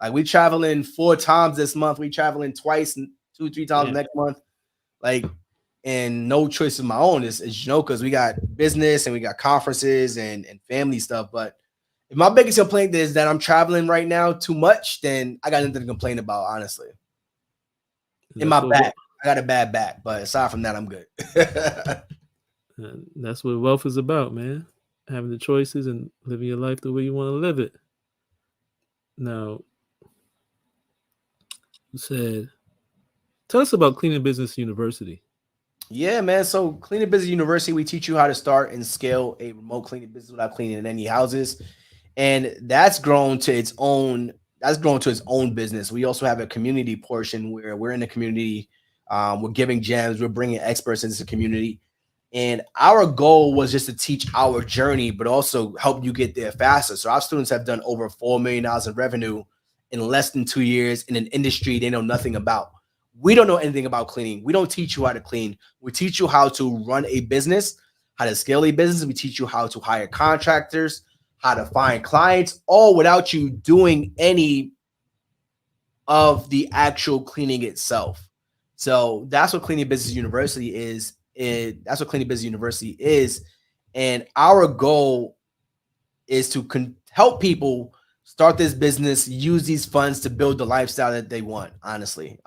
Like, we traveling 4 times this month. We traveling twice and 2-3 times next month. Like, and no choice of my own is because we got business and we got conferences and family stuff. But if my biggest complaint is that I'm traveling right now too much, then I got nothing to complain about, honestly. In my back, I got a bad back, but aside from that, I'm good. That's what wealth is about, man. Having the choices and living your life the way you want to live it. Now, you said, tell us about Cleaning Business University. Yeah, man. So Cleaning Business University, we teach you how to start and scale a remote cleaning business without cleaning in any houses. And that's grown to its own business. We also have a community portion where we're in the community. We're giving gems. We're bringing experts into the community. And our goal was just to teach our journey, but also help you get there faster. So our students have done over $4 million in revenue in less than 2 years in an industry they know nothing about. We don't know anything about cleaning. We don't teach you how to clean. We teach you how to run a business, how to scale a business. We teach you how to hire contractors, how to find clients, all without you doing any of the actual cleaning itself. So that's what Cleaning Business University is. That's what Cleaning Business University is. And our goal is to help people start this business, use these funds to build the lifestyle that they want, honestly.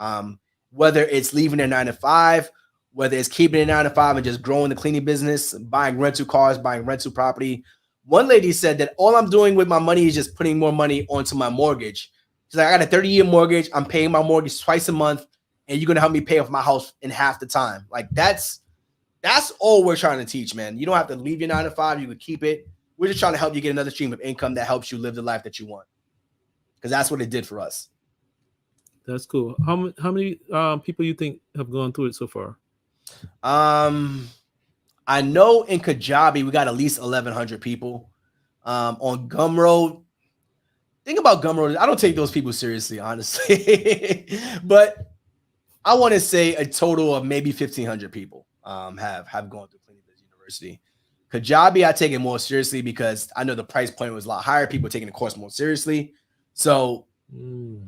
Whether it's leaving their 9 to 5, whether it's keeping it 9 to 5 and just growing the cleaning business, buying rental cars, buying rental property. One lady said that all I'm doing with my money is just putting more money onto my mortgage. She's like, I got a 30-year mortgage. I'm paying my mortgage twice a month, and you're going to help me pay off my house in half the time. Like that's all we're trying to teach, man. You don't have to leave your 9 to 5. You could keep it. We're just trying to help you get another stream of income that helps you live the life that you want. Because that's what it did for us. That's cool. How many people you think have gone through it so far? I know in Kajabi we got at least 1,100 people. On Gumroad, think about Gumroad. I don't take those people seriously, honestly. But I want to say a total of maybe 1,500 people have gone through Cleaning Business University. Kajabi, I take it more seriously because I know the price point was a lot higher. People taking the course more seriously. So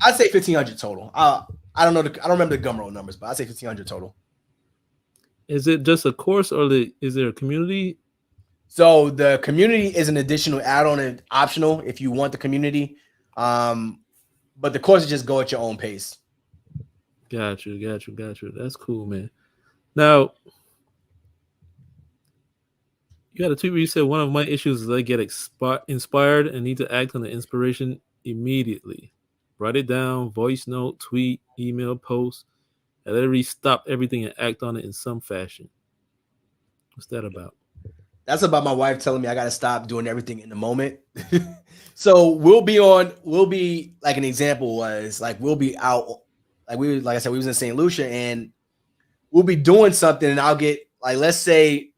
I'd say 1,500 total. I don't know. I don't remember the Gumroad numbers, but I'd say 1,500 total. Is it just a course or is there a community? So the community is an additional add-on and optional if you want the community. But the courses just go at your own pace. Got you. That's cool, man. Now, you got a tweet where you said one of my issues is I get inspired and need to act on the inspiration immediately. Write it down, voice note, tweet, email, post. I literally stop everything and act on it in some fashion. What's that about? That's about my wife telling me I got to stop doing everything in the moment. So we'll be like an example was like we'll be out like I said, we was in St. Lucia and we'll be doing something and I'll get like, let's say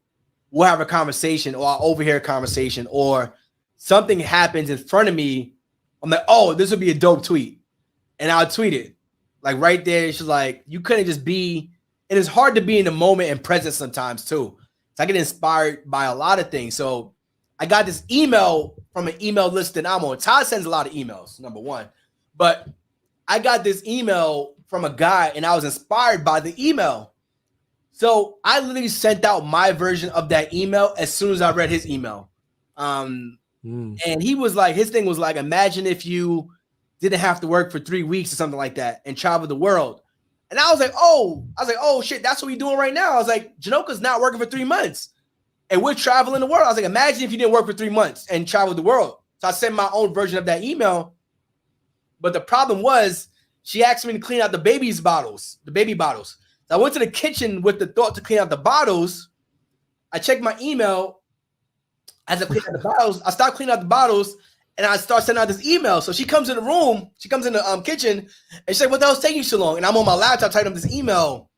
we'll have a conversation or I'll overhear a conversation or something happens in front of me. I'm like, oh, this would be a dope tweet. And I'll tweet it. Like right there, she's like, you couldn't just be, and it's hard to be in the moment and present sometimes too. So I get inspired by a lot of things. So I got this email from an email list that I'm on. Todd sends a lot of emails, number one. But I got this email from a guy and I was inspired by the email. So I literally sent out my version of that email as soon as I read his email. And he was like, his thing was like, imagine if you didn't have to work for 3 weeks or something like that and travel the world. And I was like, oh shit, that's what we're doing right now. I was like, Janoka's not working for 3 months and we're traveling the world. I was like, imagine if you didn't work for 3 months and travel the world. So I sent my own version of that email. But the problem was she asked me to clean out the baby bottles. So I went to the kitchen with the thought to clean out the bottles. I checked my email. As I clean out the bottles, I start cleaning out the bottles and I start sending out this email. So she comes in the room, she comes in the kitchen and she's like, what the hell's taking you so long? And I'm on my laptop typing up this email.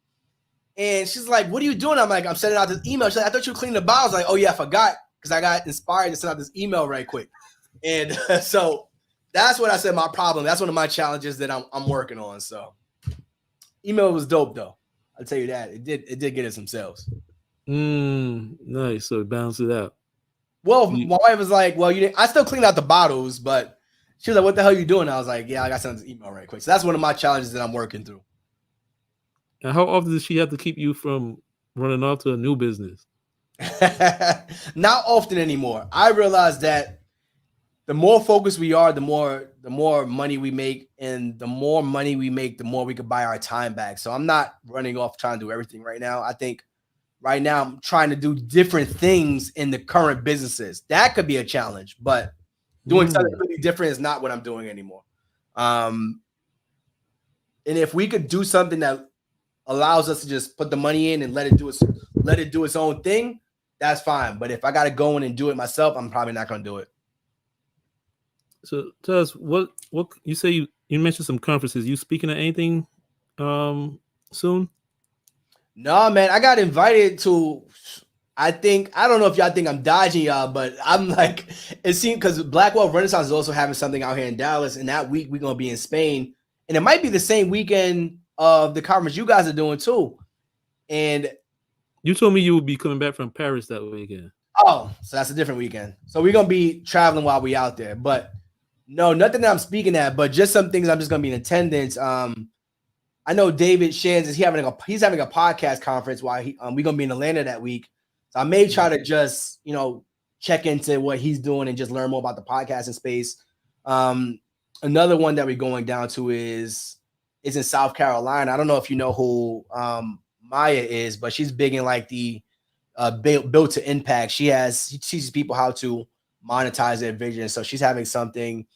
And she's like, what are you doing? I'm like, I'm sending out this email. She's like, I thought you were cleaning the bottles. Like, oh yeah, I forgot because I got inspired to send out this email right quick. And so that's what I said my problem. That's one of my challenges that I'm working on. So email was dope though. I'll tell you that. It did get us some sales. Nice. So balance it out. Well, my wife was like, well, I still cleaned out the bottles, but she was like, what the hell are you doing? I was like, yeah, I got to send this email right quick. So that's one of my challenges that I'm working through. And how often does she have to keep you from running off to a new business? Not often anymore. I realized that the more focused we are, the more money we make, and the more money we make, the more we could buy our time back. So I'm not running off trying to do everything right now. I think right now I'm trying to do different things in the current businesses. That could be a challenge, but doing something really different is not what I'm doing anymore. And if we could do something that allows us to just put the money in and let it do its own thing, that's fine. But if I got to go in and do it myself, I'm probably not going to do it. So tell us what you say you mentioned some conferences. You speaking at anything soon? No, man, I got invited to, I don't know if y'all think I'm dodging y'all, but I'm like, it seemed because Black Wealth Renaissance is also having something out here in Dallas, and that week we're going to be in Spain. And it might be the same weekend of the conference you guys are doing too. And you told me you would be coming back from Paris that weekend. Oh, so that's a different weekend. So we're going to be traveling while we out there. But No, nothing that I'm speaking at, but just some things I'm just gonna be in attendance. I know David Shands is he's having a podcast conference while we're gonna be in Atlanta that week. So I may try to just check into what he's doing and just learn more about the podcasting space. Another one that we're going down to is in South Carolina. I don't know if you know who Maya is, but she's big in like the build to impact. She teaches people how to monetize their vision. So she's having something.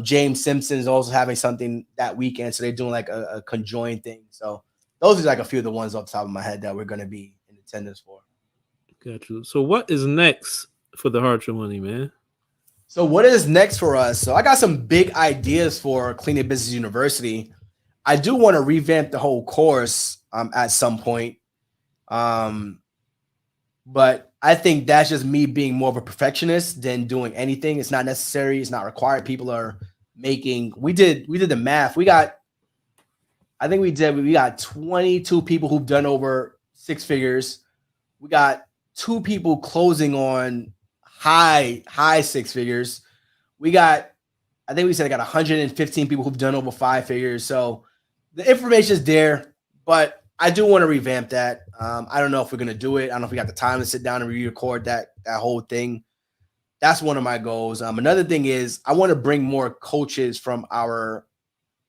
James Simpson is also having something that weekend. So they're doing like a conjoined thing. So those are like a few of the ones off the top of my head that we're going to be in attendance for. Got you. So what is next for the Hartzog money, man? So what is next for us? So I got some big ideas for Clean Business University. I do want to revamp the whole course at some point. But I think that's just me being more of a perfectionist than doing anything. It's not necessary. It's not required. People are making. We did the math. We got 22 people who've done over 6 figures. We got 2 people closing on high 6 figures. I think we said I got 115 people who've done over 5 figures. So the information is there, but I do want to revamp that. I don't know if we're going to do it. I don't know if we got the time to sit down and re-record that whole thing. That's one of my goals. Another thing is I want to bring more coaches from our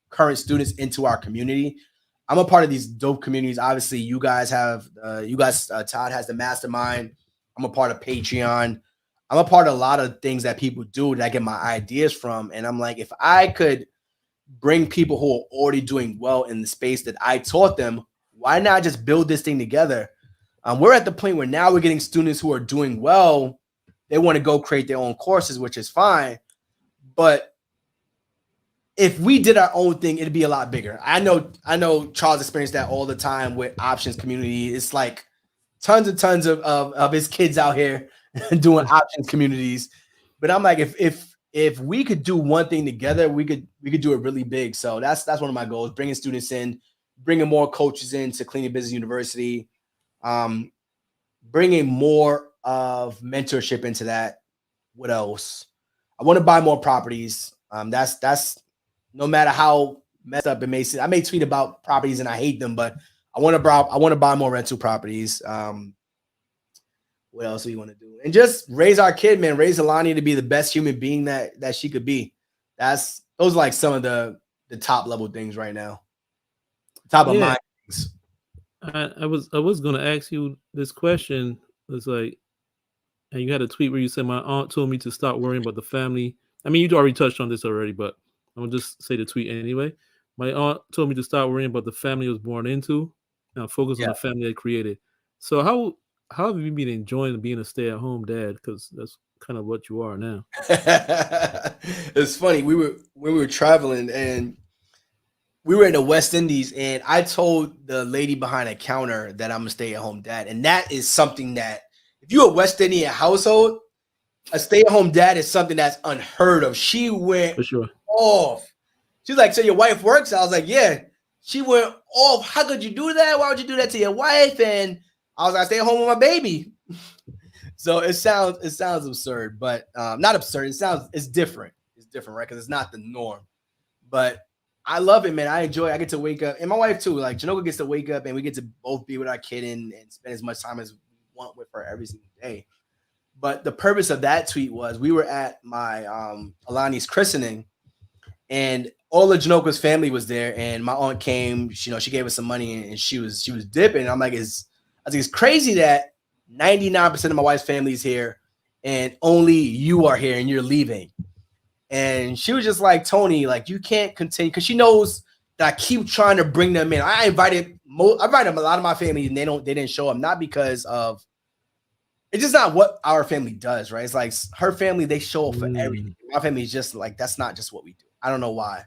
current students into our community. I'm a part of these dope communities. Obviously, you guys, Todd has the mastermind. I'm a part of Patreon. I'm a part of a lot of things that people do that I get my ideas from. And I'm like, if I could bring people who are already doing well in the space that I taught them, why not just build this thing together? We're at the point where now we're getting students who are doing well. They want to go create their own courses, which is fine. But if we did our own thing, it'd be a lot bigger. I know Charles experienced that all the time with Options Community. It's like tons and tons of his kids out here doing Options communities. But I'm like, if we could do one thing together, we could do it really big. So that's one of my goals: bringing students in, bringing more coaches into Clean Business University, bringing more of mentorship into that. What else? I want to buy more properties. That's no matter how messed up it may seem. I may tweet about properties and I hate them, but I want to buy more rental properties. What else do we want to do? And just raise our kid, man. Raise Alani to be the best human being that she could be. Those are like some of the top level things right now. Top of mind things. I was gonna ask you this question. It's like, and you had a tweet where you said my aunt told me to stop worrying about the family. I mean, you already touched on this already, but I'm gonna just say the tweet anyway. My aunt told me to stop worrying about the family I was born into, and focus on the family I created. So how have you been enjoying being a stay-at-home dad? Because that's kind of what you are now. It's funny. When we were traveling and we were in the West Indies, and I told the lady behind the counter that I'm a stay-at-home dad, and that is something that if you're a West Indian household, a stay-at-home dad is something that's unheard of. She went For sure. off. She's like, "So your wife works?" I was like, "Yeah." She went off. How could you do that? Why would you do that to your wife? And I was like, "I stay home with my baby." So it sounds absurd, but not absurd. It's different. It's different, right? Because it's not the norm. But I love it, man. I enjoy it. I get to wake up, and my wife too. Like Janoka gets to wake up, and we get to both be with our kid and spend as much time as we want with her every single day. But the purpose of that tweet was we were at my Alani's christening, and all of Janoka's family was there, and my aunt came. She gave us some money, and she was dipping. And I'm like, it's crazy that 99% of my wife's family is here, and only you are here, and you're leaving. And she was just like, Tony, like you can't continue, because she knows that I keep trying to bring them in. I invited a lot of my family, and they didn't show up, not because of. It's just not what our family does, right? It's like her family, they show up for everything. My family is just like, that's not just what we do. I don't know why.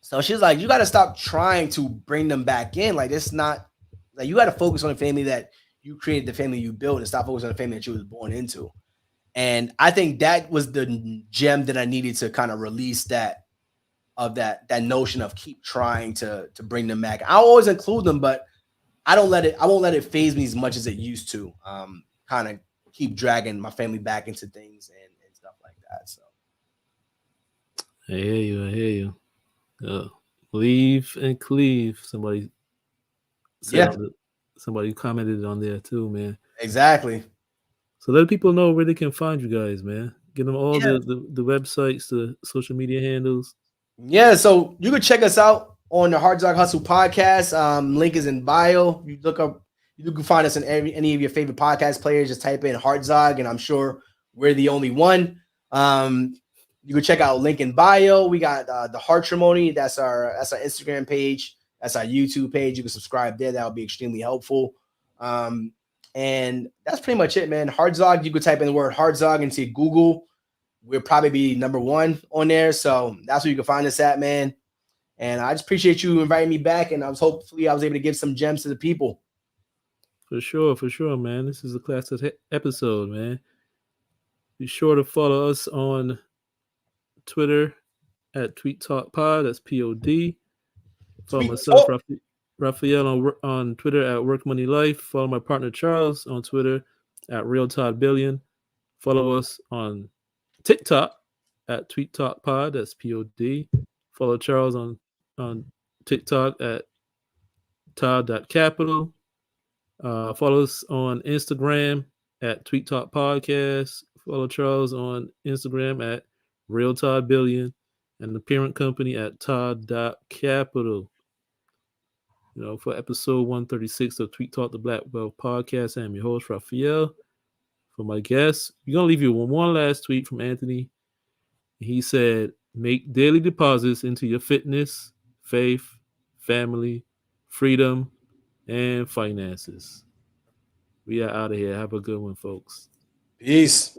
So she's like, you got to stop trying to bring them back in. Like, it's not like you got to focus on the family that you created, the family you built, and stop focusing on the family that you was born into. And I think that was the gem that I needed to kind of release that notion of keep trying to bring them back. I'll always include them, but I won't let it phase me as much as it used to. Kind of keep dragging my family back into things and stuff like that. So I hear you. I hear you. Uh, leave and cleave. Said Yeah, on the somebody commented on there too, man. exactly. So let people know where they can find you guys, man. Give them all Yeah. the websites, the social media handles. Yeah, so you can check us out on the Hartzog Hustle podcast. Link is in bio. You can find us in any of your favorite podcast players. Just type in Hartzog, and I'm sure we're the only one. Um, you can check out link in bio. We got the Hartrimony. That's our Instagram page. That's our YouTube page. You can subscribe there. That would be extremely helpful. Um, and that's pretty much it, man. Hartzog. You could type in the word Hartzog into Google. We'll probably be number one on there. So that's where you can find us at, man. And I just appreciate you inviting me back. And I was able to give some gems to the people. For sure, man. This is a classic episode, man. Be sure to follow us on Twitter at Tweet Talk Pod. That's POD. Follow Sweet myself, talk. Raphael, on Twitter at Work Money Life. Follow my partner Charles on Twitter at Real Todd Billion. Follow us on TikTok at Tweet Talk Pod. That's POD. Follow Charles on TikTok at Todd.capital. Follow us on Instagram at Tweet Talk Podcast. Follow Charles on Instagram at Real Todd Billion and the parent company at Todd.capital. For episode 136 of Tweet Talk the Black Wealth Podcast, I'm your host, Raphael. For my guests, we're going to leave you with one last tweet from Anthony. He said, make daily deposits into your fitness, faith, family, freedom, and finances. We are out of here. Have a good one, folks. Peace.